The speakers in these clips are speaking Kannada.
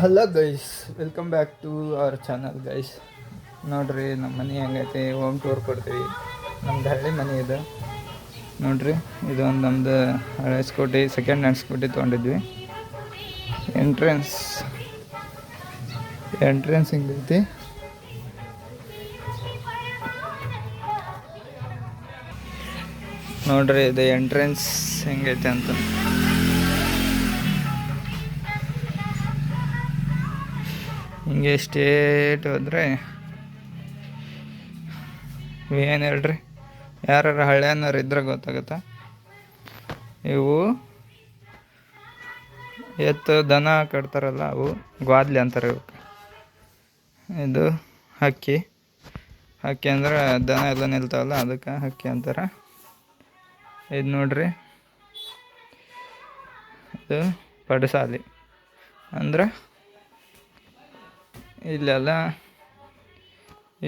Hello guys, welcome back to our channel guys. ನೋಡ್ರಿ ನಮ್ಮ ಮನೆ ಹೆಂಗೈತಿ, ಹೋಮ್ ಟೂರ್ ಕೊಡ್ತೀವಿ. ನಮ್ದು ಹಳ್ಳಿ ಮನೆ ಇದು ನೋಡ್ರಿ. ಇದು ಒಂದು ನಮ್ಮದು ಹಳೆ ಸ್ಕೂಟಿ, ಸೆಕೆಂಡ್ ಹ್ಯಾಂಡ್ ಸ್ಕೂಟಿ ತೊಗೊಂಡಿದ್ವಿ. ಎಂಟ್ರೆನ್ಸ್ ಹಿಂಗೈತಿ. ನೋಡ್ರಿ ಇದು ಎಂಟ್ರೆನ್ಸ್ ಹೆಂಗೈತೆ ಅಂತ. ಹಿಂಗೆ ಸ್ಟೇಟ್ ಹೋದರೆ ಏನು ಹೇಳ್ರಿ, ಯಾರು ಹಳ್ಳಿಯನ್ನೋರು ಇದ್ರೆ ಗೊತ್ತಾಗುತ್ತಾ. ಇವು ಎತ್ತು ದನ ಕಟ್ತಾರಲ್ಲ, ಅವು ಗ್ವಾದ್ಲಿ ಅಂತಾರೆ ಇವಕ್ಕೆ. ಇದು ಹಕ್ಕಿ ಅಂದ್ರೆ ದನ ಎಲ್ಲ ನಿಲ್ತಾವಲ್ಲ, ಅದಕ್ಕೆ ಹಕ್ಕಿ ಅಂತಾರೆ. ಇದು ನೋಡ್ರಿ, ಇದು ಪಡಸಾಲಿ ಅಂದ್ರೆ ಇಲ್ಲೆಲ್ಲ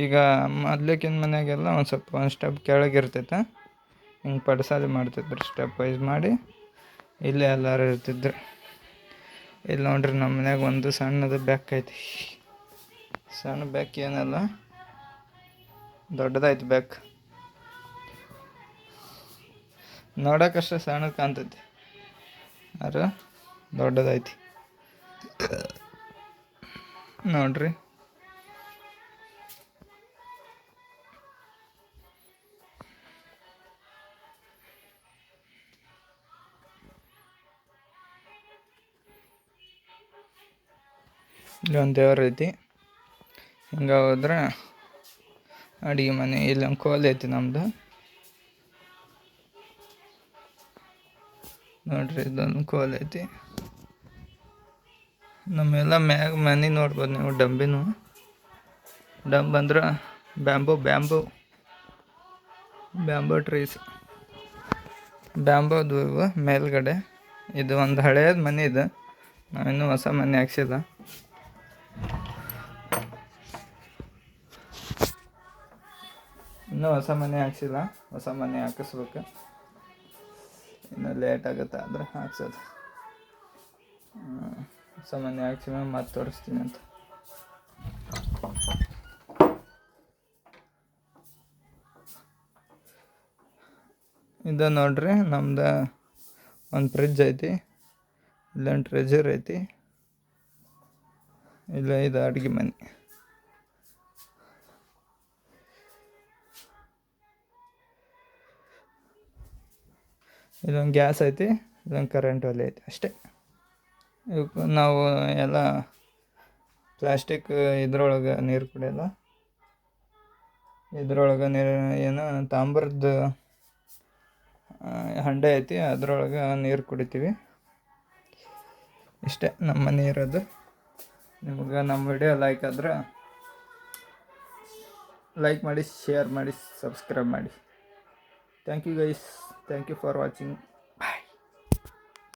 ಈಗ ಮೊದ್ಲಿಕ್ಕಿನ ಮನೆಯಾಗೆಲ್ಲ ಒಂದು ಸ್ಟೆಪ್ ಕೆಳಗಿರ್ತೈತೆ. ಹಿಂಗೆ ಪಡಸಾಲಿ ಮಾಡ್ತಿದ್ರು, ಸ್ಟೆಪ್ ವೈಸ್ ಮಾಡಿ ಇಲ್ಲೇ ಎಲ್ಲರೂ ಇರ್ತಿದ್ರು. ಇಲ್ಲಿ ನೋಡ್ರಿ, ನಮ್ಮ ಮನ್ಯಾಗ ಒಂದು ಸಣ್ಣದು ಬೆಕ್ಕ ಐತಿ. ಸಣ್ಣ ಬೆಕ್ಕ ಏನಲ್ಲ, ದೊಡ್ಡದಾಯ್ತು ಬೆಕ್ಕ. ನೋಡೋಕ್ಕಷ್ಟೇ ಸಣ್ಣದು ಕಾಣ್ತೈತಿ, ಆದ್ರೆ ದೊಡ್ಡದೈತಿ ನೋಡ್ರಿ. ಇಲ್ಲೊಂದು ದೇವ್ರ ಐತಿ. ಹಿಂಗೆ ಹೋದ್ರೆ ಅಡುಗೆ ಮನೆ. ಇಲ್ಲೊಂದು ಕೋಲ್ ಐತಿ ನಮ್ಮದು. ನೋಡ್ರಿ, ಇದೊಂದು ಕೋಲ್ ಐತಿ. ನಮ್ಮೆಲ್ಲ ಮ್ಯಾಗ ಮನೆ ನೋಡ್ಬೋದು ನೀವು. ಡಂಬ್ ಅಂದ್ರೆ ಬ್ಯಾಂಬೂ ಟ್ರೀಸ್, ಬ್ಯಾಂಬೋದು ಇವು ಮೇಲ್ಗಡೆ. ಇದು ಒಂದು ಹಳೇದು ಮನೆ ಇದೆ, ನಾವಿನ್ನೂ ಹೊಸ ಮನೆ ಹಾಕ್ಸಿಲ್ಲ. ಹೊಸ ಮನೆ ಹಾಕಿಸ್ಬೇಕು. ಇನ್ನು ಲೇಟ್ ಆಗುತ್ತೆ ಆದರೆ ಹಾಕ್ಸೋದು. ಹೊಸ ಮನೆ ಹಾಕ್ಸಿ ಮತ್ತೆ ತೋರಿಸ್ತೀನಿ ಅಂತ. ಇದು ನೋಡ್ರಿ, ನಮ್ದು ಒಂದು ಫ್ರಿಜ್ ಐತಿ, ಇಲ್ಲೊಂದು ಟ್ರೆಜರ್ ಐತಿ, ಇಲ್ಲ ಇದು ಅಡುಗೆ ಮನೆ. ಇದೊಂದು ಗ್ಯಾಸ್ ಐತಿ, ಇದೊಂದು ಕರೆಂಟ್ ಒಲೆ ಐತಿ ಅಷ್ಟೇ. ಇವಕ್ಕೆ ನಾವು ಎಲ್ಲ ಪ್ಲಾಸ್ಟಿಕ್ ಇದ್ರೊಳಗೆ ನೀರು ಕುಡಿಯೋಲ್ಲ. ಇದ್ರೊಳಗೆ ಏನು ತಾಮ್ರದ ಹಂಡೆ ಐತಿ, ಅದ್ರೊಳಗೆ ನೀರು ಕುಡಿತೀವಿ. ಇಷ್ಟೇ ನಮ್ಮ ಮನೆ ಇರೋದು. ನಿಮ್ಗೆ ನಮ್ಮ ವಿಡಿಯೋ ಲೈಕ್ ಆದ್ರೆ ಲೈಕ್ ಮಾಡಿ, ಶೇರ್ ಮಾಡಿ, ಸಬ್ಸ್ಕ್ರೈಬ್ ಮಾಡಿ. Thank you guys, thank you for watching.